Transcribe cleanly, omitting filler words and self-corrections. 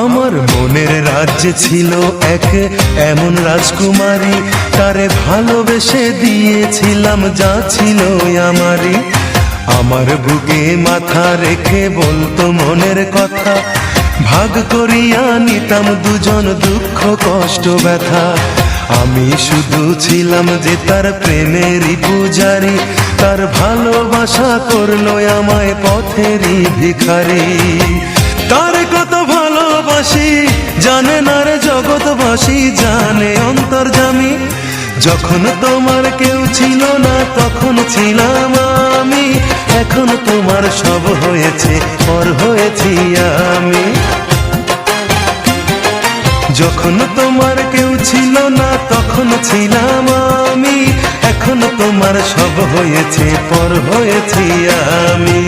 আমার মনের রাজ্যে ছিল এক এমন রাজকুমারী, তারে ভালোবেসে দিয়েছিলাম যা ছিল আমারই। আমার বুকে মাথা রেখে বলতো মনের কথা, ভাগ করিয়া নিতাম দুজন দুঃখ কষ্ট ব্যথা। আমি শুধু ছিলাম যে তার প্রেমেরই পূজারি, তার ভালোবাসা করলো আমায় পথেরই ভিখারি। তার কত ভালোবাসি জানে না রে জগৎবাসী, জানে অন্তর্যামী। যখন তোমার কেউ ছিল না তখন ছিলাম আমি, এখন তোমার সব হয়েছে পর হয়েছি আমি। যখন তোমার কেউ ছিল না তখন ছিলাম আমি, এখন তোমার সব হয়েছে পর হয়েছি আমি।